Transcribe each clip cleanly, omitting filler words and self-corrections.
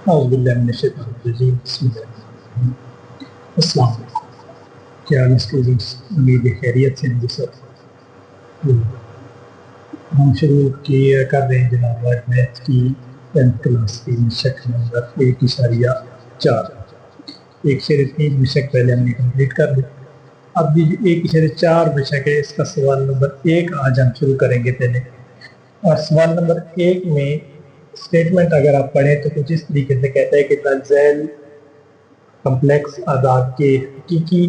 अस्सलाम वालेकुम। क्या हाल है स्टूडेंट्स? उम्मीद है खैरियत से होंगे सब। तो हम शुरू किए कर रहे हैं जनाब आज मैथ की 10th क्लास की मिशक नंबर 1.4। 1.3 मिशक पहले हमने कंप्लीट कर ली। अब भी 1.4 मिशक है, इसका सवाल नंबर 1 आज हम शुरू करेंगे पहले। और सवाल नंबर 1 में स्टेटमेंट अगर आप पढ़ें तो कुछ इस तरीके से कहता है कि तंज़ैल कम्प्लेक्स आदाद के हकीकी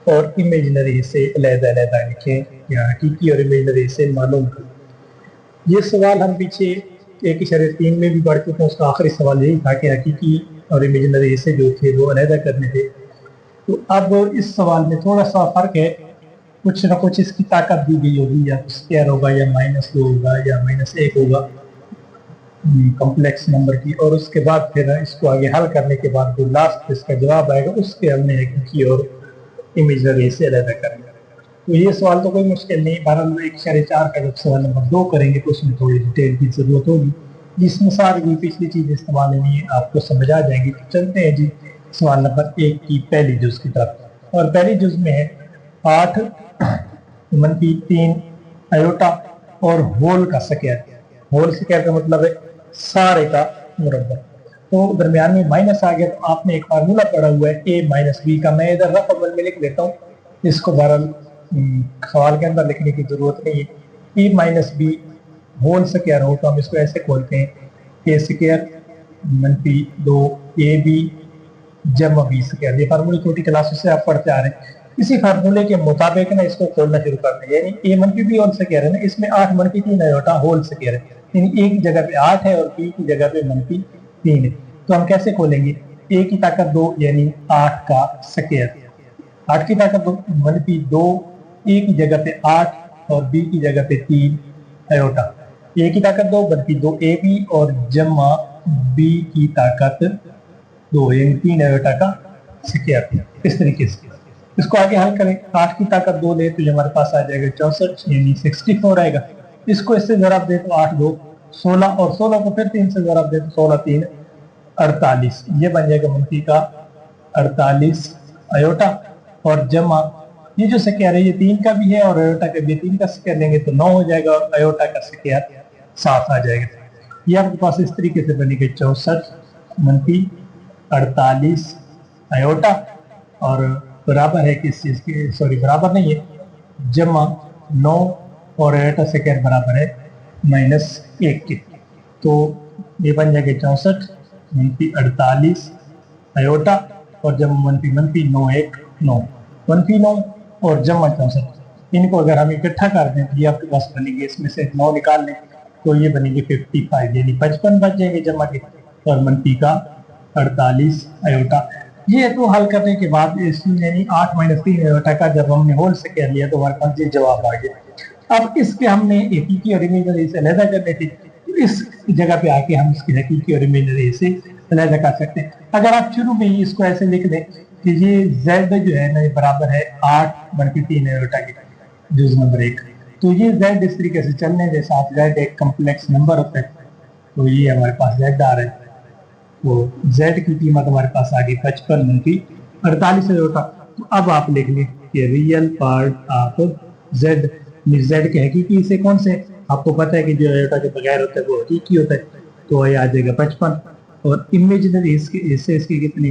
और इमेजनरी हिस्से अलग-अलग लिखें या हकीकी और इमेजनरी हिस्से मालूम करें। ये सवाल हम पीछे 1.3 में भी पढ़ चुके हैं। उसका आखिरी सवाल यही था कि हकीकी और इमेजनरी हिस्से जो थे वो अलग करने थे। तो अब इस सवाल में थोड़ा सा फर्क है, कुछ ना कुछ इसकी ताकत दी गई होगी, या स्क्वायर होगा या -2 होगा या -1 होगा कॉम्प्लेक्स नंबर की, और उसके बाद फिर इसको आगे हल करने के बाद जो लास्ट इसका जवाब आएगा उसके हमने हकीकी और इमेजनरी से अलग करना। तो ये सवाल तो कोई मुश्किल नहीं। 1.4 का जब सवाल नंबर 2 करेंगे तो उसमें थोड़ी डिटेल की जरूरत होगी, जिसमें सारी पिछली चीज इस्तेमाल नहीं है, आपको समझ आ जाएगी। तो चलते हैं जी सवाल नंबर 1 की पहली जुज की तरफ। और पहली जुज में है 8 -3 आयोटा और होल का स्क्वायर। होल स्क्वायर का मतलब है सारे का मुरब्बा। तो दरमियान में माइनस आ गया, तो आपने एक फार्मूला पढ़ा हुआ है a - b का, मैं इधर रफ अमल में लिख देता हूँ, इसको बहरहाल सवाल के अंदर लिखने की जरूरत नहीं है। a - b होल स्क्वायर हो तो हम इसको ऐसे खोलते हैं a स्क्वायर -2 ab जमा b स्क्वायर। ये फार्मूले छोटी क्लासेस से आप पढ़ते आ रहे हैं। इसी फार्मूले के मुताबिक ना इसको खोलना शुरू करते हैं, यानी a - b होल स्क्वायर है ना, इसमें 8 -3 आयोटा होल स्क्वायर है, यानी a की जगह पे 8 है और b की जगह पे -3 है। तो हम कैसे खोलेंगे? a की ताकत 2 यानी 8 का स्क्वायर, 8 की ताकत 2 a की जगह पे 8 और b की जगह पे 3 आयोटा। a की ताकत 2 -2 ab और जमा b की ताकत 2 यानी 3 आयोटा का स्क्वायर। इस तरीके से इसको आगे हल करें। 8 की ताकत 2 ले तो हमारे पास आ जाएगा 64 यानी 64 आएगा। इसको इससे जराब दे तो 8 2 16 और 16 को फिर 3 से जराब दे तो 16 3 48। ये बन जाएगा मुंफी का 48 आयोटा और जमा ये जो स्क्वायर है ये 3 का भी है और आयोटा का भी 3 का स्क्वायर लेंगे तो 9 हो जाएगा और आयोटा का स्क्वायर 7 आ जाएगा। ये आपके पास इस तरीके से बनेगा 64 - 48 आयोटा और बराबर है किस चीज के, सॉरी बराबर नहीं है, जमा 9 और आयोटा स्क्वायर बराबर है -1 के। तो ये बन जाएगा 64 - 48 आयोटा और जब -9 1 9 -9 और जमा 64। इनको अगर हम इकट्ठा कर दें तो ये आपके पास बनेंगे, इसमें से 9 निकाल लें तो ये बनेंगे 55 यानी 55 बच जाएंगे जमा के और मनफी का 48 आयोटा। ये तो हल करने के बाद यानी 8 - 3 आयोटा का जब हमने होल से कर लिया तो हमारे पास ये जवाब आ गया। अब इसके हमने हकीकी और इमेजनरी से अलग करने थे, इस जगह पे आके हम इसकी हकीकी और इमेजनरी से अलग कर सकते हैं। अगर आप शुरू में ही इसको ऐसे लिख दें कि ये z जो है ना ये बराबर है 8 - 3 आयोटा के, जुज नंबर 1। तो ये z इस तरीके से चलने के साथ z एक कम्प्लेक्स नंबर होता है, तो ये हमारे पास z आ रहा है। तो z की कीमत हमारे पास आ गई 55 - 48 आयोटा। तो अब आप लिख लें कि रियल पार्ट ऑफ z के हकीकी से कौन से, आपको पता है कि जो आयोटा के बगैर होता है वो हकीकी होता है, तो ये आ जाएगा 55। और इमेजिनरी हिस्से इसके कितने,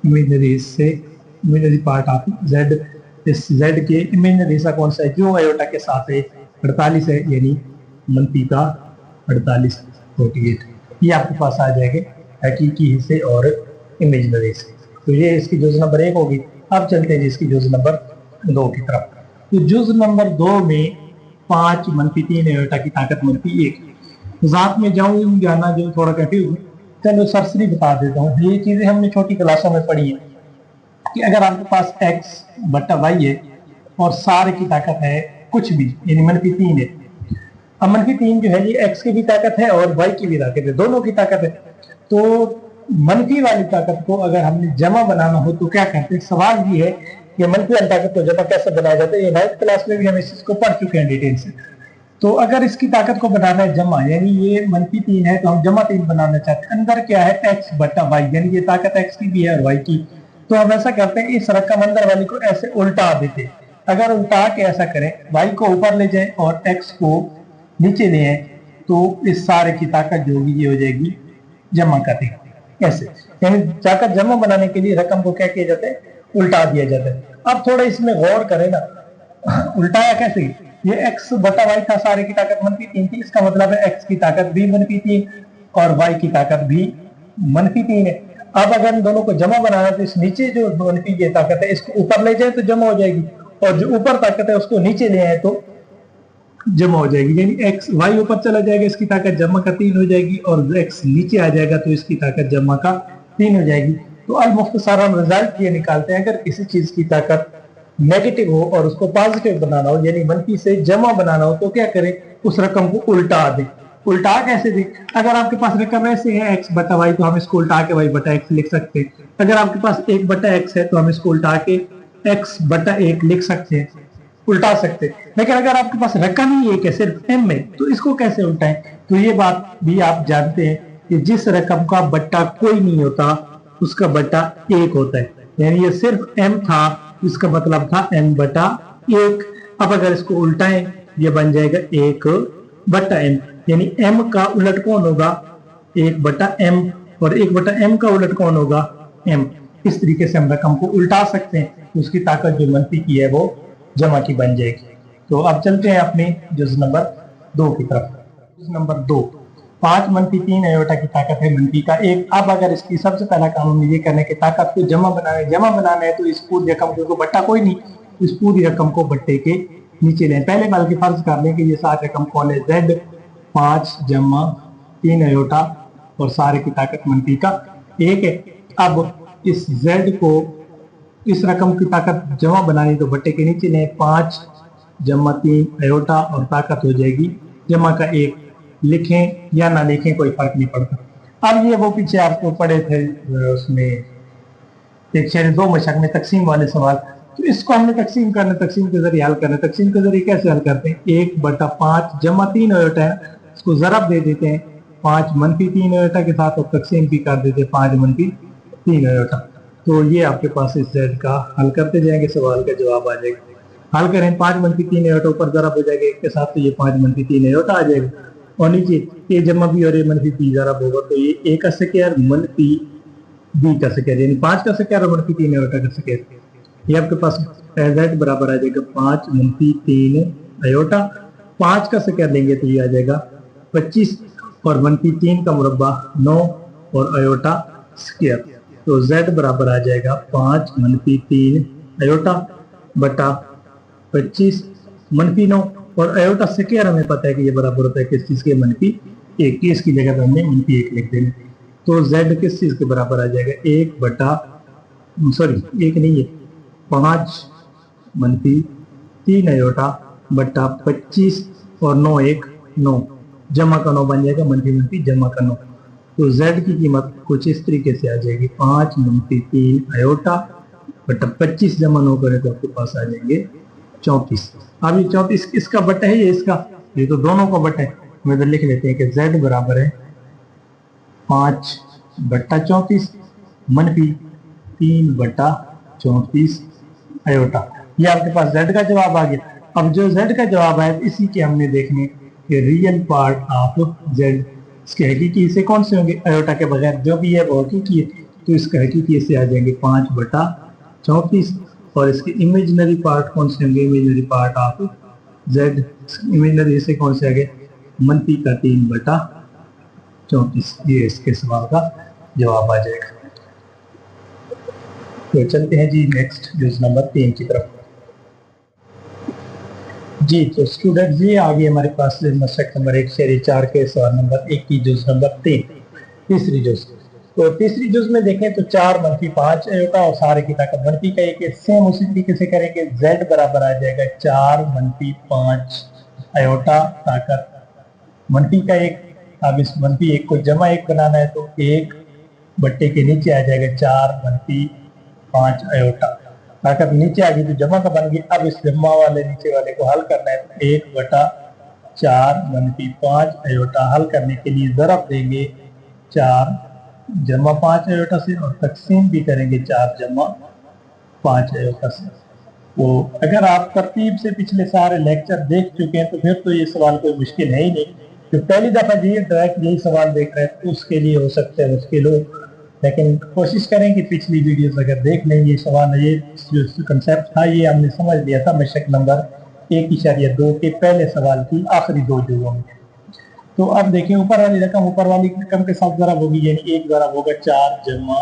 इमेजिनरी हिस्से इमेजिनरी पार्ट ऑफ z, इस z के इमेजिनरी हिस्सा कौन सा है जो आयोटा के साथ है 48 है, यानी मनफी का 48 48। ये आपके पास आ जाएंगे हकीकी हिस्से और इमेजिनरी हिस्से। तो ये इसकी जुज नंबर 1 होगी। अब चलते हैं इसकी जुज नंबर 2 की तरफ। तो जुज नंबर 2 में 5 - 3 आयोटा की ताकत -1। जात में जाऊँ जाना जो थोड़ा कंफ्यूज, चलो सरसरी बता देता हूँ। ये चीजें हमने छोटी क्लासों में पढ़ी है कि अगर आपके पास x बटा y है और सारे की ताकत है कुछ भी यानी -3 है। अब -3 जो है ये x की भी ताकत है और y की भी ताकत है, दोनों की ताकत है। तो मनफी वाली ताकत को अगर हमने जमा बनाना हो तो क्या करते हैं? सवाल ये है कि मनफी वाली ताकत को जमा कैसे बनाया जाता है। ये 9th क्लास में भी हम इस चीज को पढ़ चुके हैं डिटेल से। तो अगर इसकी ताकत को बनाना है जमा, यानी ये -3 है तो हम जमा 3 बनाना चाहते हैं। अंदर क्या है, x बटा वाई, यानी ये ताकत x की भी है और y की। तो हम ऐसा करते हैं, इस रकम अंदर वाली को ऐसे उल्टा देते हैं। अगर उल्टा के ऐसा करें, y को ऊपर ले जाए और x को नीचे ले आए, तो इस सारे की ताकत जो होगी ये हो जाएगी जमा का 3। ऐसे यानी ताकत जमा बनाने के लिए रकम को क्या किया जाता है, उल्टा दिया जाता है। अब थोड़ा इसमें गौर करें ना, उल्टाया कैसे, ये x बटा y था, सारे की ताकत -3 थी, इसका मतलब है x की ताकत भी -3 और y की ताकत भी -3 है। अब अगर इन दोनों को जमा बनाना तो इस नीचे जो मनफी की ताकत है इसको ऊपर ले जाए तो जमा हो जाएगी, और जो ऊपर ताकत है उसको नीचे ले आए तो जमा हो जाएगी। यानी x y ऊपर चला जाएगा, इसकी ताकत जमा का 3 हो जाएगी, और x नीचे आ जाएगा तो इसकी ताकत जमा का 3 हो जाएगी। तो अल मुख्तसर हम रिजल्ट ये निकालते हैं, अगर किसी चीज की ताकत नेगेटिव हो और उसको पॉजिटिव बनाना हो, यानी मनफी से जमा बनाना हो, तो क्या करें, उस रकम को उल्टा दें। उल्टा कैसे दें, अगर आपके पास रकम ऐसे है x बटा y, तो हम इसको उल्टा के y बटा x लिख सकते हैं। अगर आपके पास 1 बटा x है तो हम इसको उल्टा के x बटा 1 लिख सकते हैं, उल्टा सकते हैं। लेकिन अगर आपके पास रकम ही एक है, सिर्फ m है, तो इसको कैसे उल्टाएं। तो ये बात भी आप जानते हैं कि जिस रकम का बट्टा कोई नहीं होता उसका बट्टा 1 होता है, यानी ये सिर्फ m था, इसका मतलब था m बटा 1। अब अगर इसको उल्टाएं, ये बन जाएगा 1 बटा m, यानी m का उलट कौन होगा, 1 बटा m, और 1 बटा m का उलट कौन होगा, m। इस तरीके से हम रकम को उल्टा सकते हैं, तो उसकी ताकत जो मनफी की है वो जमा की बन जाएगी। तो अब चलते हैं अपने जुज़ नंबर 2 की तरफ। जुज़ नंबर 2, 5 -3 अयोटा की ताकत है मनफी का 1। अब अगर इसकी सबसे पहला काम हमें ये करने की ताकत को जमा बनाना है, तो इस पूरी रकम को बट्टा कोई नहीं, इस पूरी रकम को बट्टे के नीचे लें। पहले बल्कि फर्ज कर लें कि ये सारी रकम कौन है, z 5 जमा 3 अयोटा, और सारे की ताकत मनफी का 1 है। अब इस z को, इस रकम की ताकत जमा बनानी तो बट्टे के नीचे लें, 5 जमा 3 अयोटा, और ताकत हो जाएगी जमा का 1। लिखें या ना लिखें कोई फर्क नहीं पड़ता। अब ये वो पीछे आपको पढ़े थे उसमें एक शेर 2 मशक में तकसीम वाले सवाल, तो इसको हमने तकसीम करना, तकसीम के जरिए हल करना। तकसीम के जरिए कैसे हल करते हैं, 1 बटा 5 जमा 3 अयोटा है, इसको ज़रब दे देते हैं 5 -3 अयोटा के साथ, और तकसीम भी कर देते हैं 5 -3 अयोटा। तो ये आपके पास इस z का हल करते जाएंगे, सवाल का जवाब आ जाएगा। हल करें, 5 -3 अयोटा ऊपर ज़रब हो जाएगा 1 के साथ, तो ये 5 -3 अयोटा आ जाएगा, और नीचे ए जमा बी और ए मनफी बी ज़रब होगा, तो ये ए का स्क्वायर मनफी बी का स्क्वायर, यानी 5 का स्क्वायर और -3 अयोटा का स्क्वायर। ये आपके पास z बराबर आ जाएगा 5 -3 अयोटा। 5 का स्क्वायर लेंगे तो ये आ जाएगा 25, और -3 का मुरब्बा 9, और अयोटा स्क्वायर। तो z बराबर आ जाएगा 5 -3 अयोटा बटा 25 -9, और अयोटा स्क्वायर हमें पता है कि ये बराबर होता है किस चीज के, -1। इसकी जगह पर हमने -1 लिख देंगे। तो z किस चीज के बराबर आ जाएगा, 1 बटा, सॉरी 1 नहीं है, 5 -3 अयोटा बटा 25, और 9 1 9, जमा का 9 बन जाएगा, मनफी जमा का 9। तो z की कीमत कुछ इस तरीके से आ जाएगी, 5 -3 अयोटा बटा 25 जमा 9 करें तो आपके पास आ जाएंगे 34। अब ये 34 किसका बटा है, ये इसका, ये तो दोनों का बटा है। हम इधर लिख लेते हैं कि z बराबर है 5 बटा 34 -3 बटा 34 अयोटा। ये आपके पास z का जवाब आ गया। अब जो z का जवाब है इसी के हमने देखने कि रियल पार्ट ऑफ z, इसके हकीकी हिस्से कौन से होंगे, अयोटा के बगैर जो भी है वो हकीकी है, तो इसका हकीकी हिस्से आ जाएंगे 5 बटा 34, और इसके इमेजिनरी पार्ट कौन से होंगे, imaginary part of z, imaginary हिस्से कौन से आ गए, -3 बटा 34। ये इसके सवाल का जवाब आ जाएगा। तो चलते हैं जी नेक्स्ट जुज़ नंबर 3 की तरफ। जी तो स्टूडेंट ये आ गई हमारे पास मशक नंबर 1 शेर 4 के सवाल नंबर 1 की जुज़ नंबर 3, तीसरी जुज़। तो तीसरी जुज़ में देखें तो 4 -5 अयोटा, और सारे की ताकत मनफी का 1 है। सेम उसी तरीके से करेंगे, z बराबर आ जाएगा 4 -5 अयोटा, ताकत मनफी का 1। अब इस -1 को जमा 1 बनाना है, तो 1 बट्टे के नीचे आ जाएगा 4 -5 अयोटा, ताकत नीचे आ गई तो जमा का बन गई। अब इस जमा वाले नीचे वाले को हल करना है, तो 1 बटा 4 मनफी 5 अयोटा। हल करने के लिए ज़रब देंगे 4 जमा 5 अयोटा से और तकसीम भी करेंगे 4 जमा 5 अयोटा से। तो अगर आप तरतीब से पिछले सारे लेक्चर देख चुके हैं तो फिर तो ये सवाल कोई मुश्किल है ही नहीं। जो पहली दफ़ा ये डायरेक्ट यही सवाल देख रहे हैं तो उसके लिए हो सकता है मुश्किल हो, लेकिन कोशिश करें कि पिछली वीडियोस अगर देख लें ये सवाल, ये जो कंसेप्ट था ये हमने समझ लिया था मशक नंबर 1.2 के पहले सवाल की आखिरी 2 जुज़ों में। तो अब देखिए ऊपर वाली रकम के साथ ज़रब होगी, यानी एक ज़रब होगा 4 जमा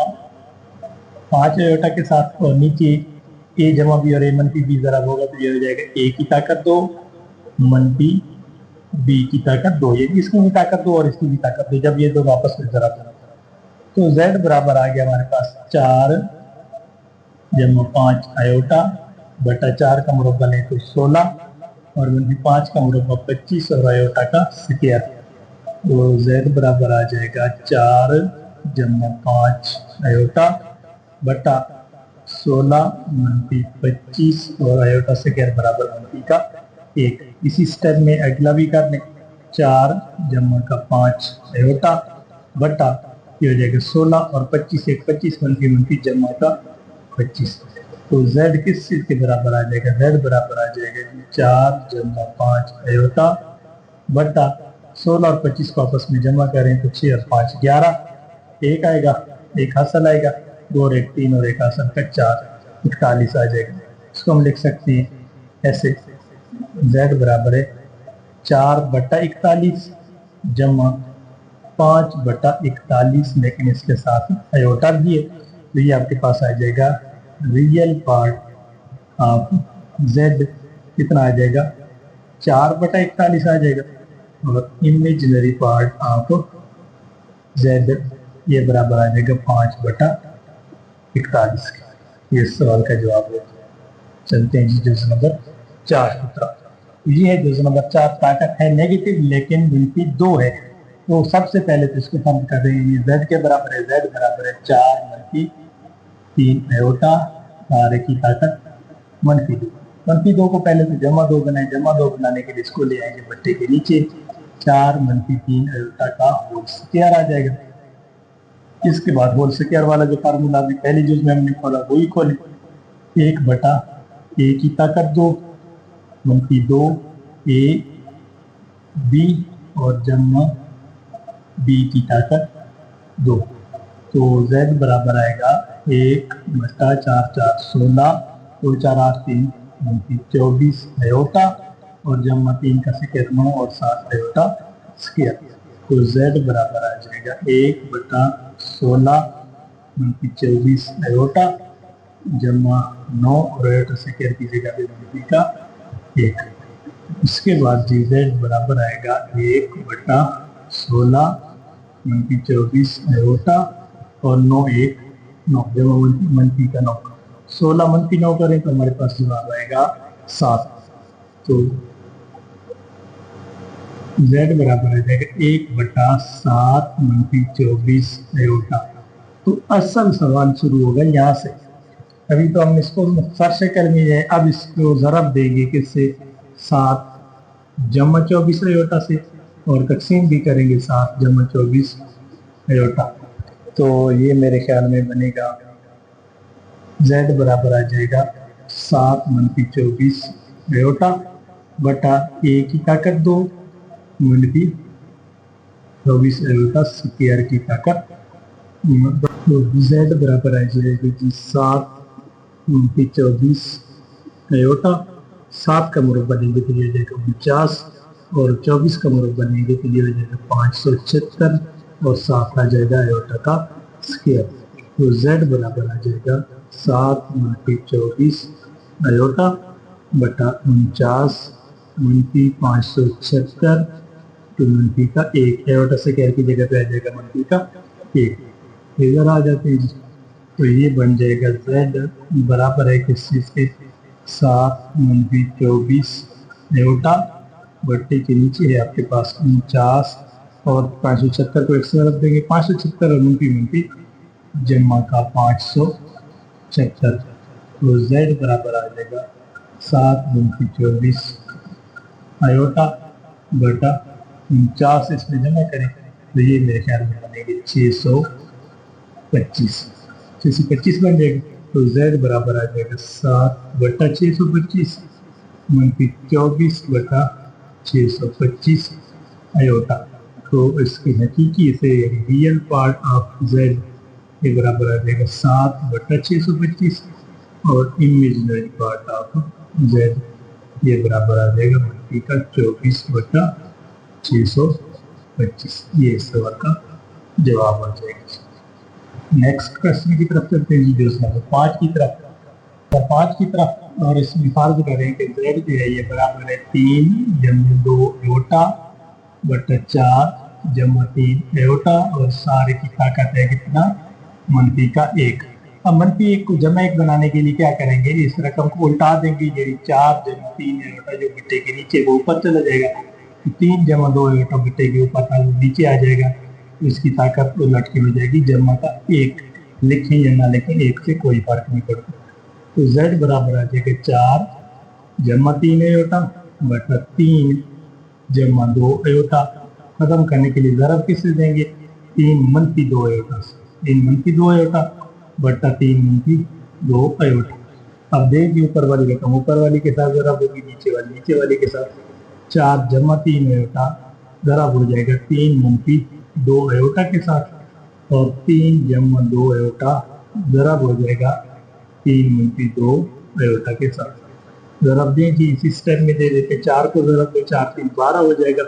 5 अयोटा के साथ, और नीचे ए जमा बी और ए मनफी बी ज़रब होगा तो ये हो जाएगा ए की ताकत 2 मनफी बी की ताकत 2, यानी इसकी भी ताकत 2 और इसकी भी ताकत 2, जब ये दो आपस में ज़रब तो z बराबर आ गया हमारे पास 4 जमा 5 अयोटा बटा 4 का मुरब्बा नहीं तो 16 और मनफी 5 का मुरब्बा 25 और अयोटा का स्क्वायर। तो z बराबर आ जाएगा 4 जमा 5 अयोटा बटा 16 मनफी 25 और अयोटा स्क्वायर बराबर मनफी का 1। इसी स्टेप में अगला भी कर लें, 4 जमा का 5 अयोटा बटा ये हो जाएगा 16 और 25 एक 25 मनफी मनफी जमा का 25। तो z किस चीज के बराबर आ जाएगा, z बराबर आ जाएगा 4 जमा 5 अयोटा बटा 16 और 25 को आपस में जमा करें तो 6 और 5 11, एक आएगा, एक हासिल आएगा, 2 और 1 3 और एक हासिल का 4 41 आ जाएगा। इसको हम लिख सकते हैं ऐसे, z बराबर है 4 बटा 41 जमा 5 बटा 41, लेकिन इसके साथ अयोटा भी है तो ये आपके पास आ जाएगा रियल पार्ट ऑफ z कितना आ जाएगा 4 बटा 41 आ जाएगा, और इमेजिनरी पार्ट ऑफ z ये बराबर आ जाएगा 5 बटा 41। ये सवाल का जवाब है। चलते हैं जी जुज़ नंबर 4 की तरफ। ये है जुज़ नंबर 4, ताकत है नेगेटिव लेकिन मनफी 2 है। तो सबसे पहले तो इसको हम कर रहे हैं, ये z के बराबर है, z बराबर है 4 मनफी 3 अयोटा सारे की ताकत मनफी 2। मनफी 2 को पहले तो जमा 2 बनाए, जमा 2 बनाने के लिए इसको ले आएंगे बट्टे के नीचे, 4 मनफी 3 अयोटा का होल स्क्वायर आ जाएगा। इसके बाद होल स्क्वायर वाला जो फार्मूला भी पहली जुज में हमने खोला वही खोले, 1 बटा ए की ताकत 2 मनफी 2 ए बी और जमा बी की ताकत 2। तो z बराबर आएगा 1 बटा 4 4 16 2 4 8 3 मनफी 24 अयोटा और जमा 3 का स्क्वायर 9 और 7 अयोटा स्क्वायर। तो z बराबर आ जाएगा 1 बटा 16 मनफी 24 अयोटा जमा 9 और अयोटा स्क्वायर की जगह पे मनफी का 1। इसके बाद जी z बराबर आएगा 1 बटा 16 मनफी 24 अयोटा और 9 1 9 जमा मनफी का 9, 16 मनफी 9 करें तो हमारे पास जवाब आएगा 7। तो z बराबर आ जाएगा 1 बटा 7 मनफी 24 अयोटा। तो असल सवाल शुरू होगा यहाँ से। अभी तो हमने इसको मुख्तसर शक्ल में है, अब इसको ज़रब देंगे किससे, 7 जमा 24 अयोटा से और तकसीम भी करेंगे 7 जमा 24 अयोटा। तो ये मेरे ख्याल में बनेगा z बराबर आ जाएगा 7 मनफी 24 अयोटा बटा ए की ताकत 2 मनफी 24 अयोटा स्क्वायर की ताकत। तो z बराबर आ जाएगा जी 7 मनफी 24 अयोटा, 7 का मुरब्बा देंगे तो ये हो जाएगा 49 और 24 का मुरब्बा लेंगे तो ये हो जाएगा 576 और 7 आ जाएगा अयोटा का स्क्वायर। तो z बराबर आ जाएगा 7 मनफी 24 अयोटा बटा 49 मनफी 576 तो मनफी का 1, अयोटा स्क्वायर की जगह पे आ जाएगा मनफी का 1। इधर आ जाते हैं, तो ये बन जाएगा z बराबर है किस चीज़ के, 7 मनफी 24 अयोटा बट्टे के नीचे है आपके पास 49 और 576 को 100 रख देंगे, 576 और मनफी जमा का 576। तो z बराबर आ जाएगा 7 मनफी 24 अयोटा बटा 49 इसमें जमा करें तो ये मेरे ख्याल में बनेगी 625 बन जाएगा। तो z बराबर आ जाएगा 7/625 मनफी 24/625 आयोटा। तो इसकी हकीकी से रियल पार्ट ऑफ z ये बराबर आ जाएगा 7/625 और इमेजिनरी पार्ट ऑफ z ये बराबर आ जाएगा मनफी का 24/625। ये इस सवाल का जवाब आ जाएगा। नेक्स्ट क्वेश्चन की तरफ चलते हैं जी, जो नंबर 5 की तरफ। तो 5 की तरफ और इसमें फर्ज करें कि z जो है ये बराबर है 3 जमा 2 एयोटा बटा 4 जमा 3 एयोटा और सारे की ताकत है कितना मनफी का 1। अब मनफी 1 को जमा 1 बनाने के लिए क्या करेंगे, इस रकम को उल्टा देंगे। ये 4 जमा 3 एयोटा जो बट्टे के नीचे वो ऊपर चला जाएगा, 3 जमा 2 एयोटा बट्टे के ऊपर था वो नीचे आ जाएगा। इसकी ताकत उलट के हो जाएगी जमा का 1। लिखें या ना लिखें 1 से कोई फर्क नहीं पड़ता। तो z बराबर आ जाएगा 4 जमा 3 एयोटा बटा 3 जमा 2 एयोटा। खत्म करने के लिए ज़रब किससे देंगे, 3 मनफी 2 एयोटा से, 3 मनफी 2 एयोटा बटा 3 मनफी 2 एयोटा। अब देखिए ऊपर वाली रकम ऊपर वाली के साथ ज़रब होगी, नीचे वाली के साथ। 4 जमा 3 एयोटा ज़रब हो जाएगा 3 मनफी 2 एयोटा के साथ और 3 जमा 2 एयोटा ज़रब हो जाएगा 3 मनफी 2 एयोटा के साथ। ज़रब दें जी इसी स्टेप में दे देते, 4 को ज़रब दे, 4 3 12 हो जाएगा,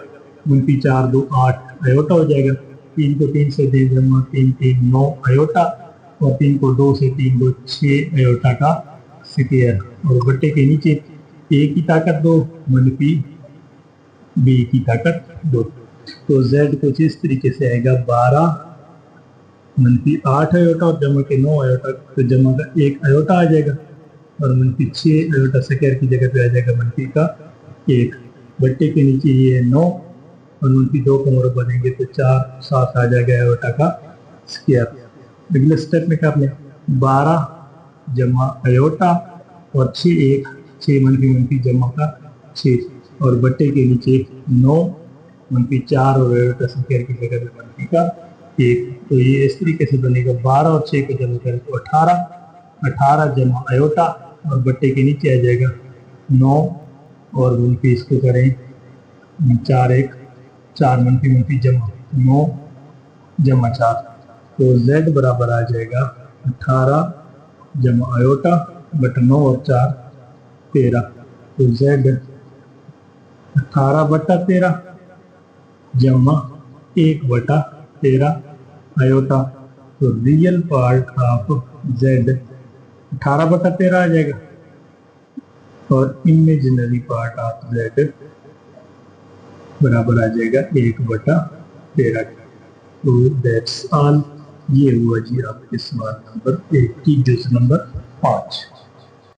मनफी 4 2 8 एयोटा हो जाएगा। 3 को 3 से दे जमा 3 3 9 एयोटा और 3 को 2 से 3 2 6 एयोटा का स्क्वायर और बट्टे के नीचे a की ताकत 2 मनफी b की ताकत 2। तो z कुछ इस तरीके से आएगा 12 मनफी 8 अयोटा और जमा के 9 अयोटा, तो जमा का 1 अयोटा आ जाएगा और मनफी 6 अयोटा स्क्वायर की जगह पे आ जाएगा मनफी का 1। बट्टे के नीचे ये है 9 और मनफी 2 को मुरब्बा देंगे तो 4 7 आ जाएगा अयोटा का स्क्वायर। अगले स्टेप में कर लें 12 जमा अयोटा और 6 मनफी जमा का 6 और बट्टे के नीचे 9 मनफी 4 और अयोटा स्क्वायर की जगह पे मनफी का 1। तो ये इस तरीके से बनेगा 12 और 6 को जमा करें तो 18 जमा अयोटा और बट्टे के नीचे आ जाएगा 9 और मनफी इसको करें 4 मनफी जमा 9 जमा 4। तो z बराबर आ जाएगा 18 जमा अयोटा बटा 9 और 4 13। तो z 18 बटा 13 जमा 1 बटा 13 अयोटा। तो रियल पार्ट ऑफ z 18 बटा 13 आ जाएगा और इमेजिनरी पार्ट ऑफ z बराबर आ जाएगा 1 बटा 13। तो दैट्स ऑल। ये हुआ जी आपके सवाल नंबर 1 की जुज नंबर 5।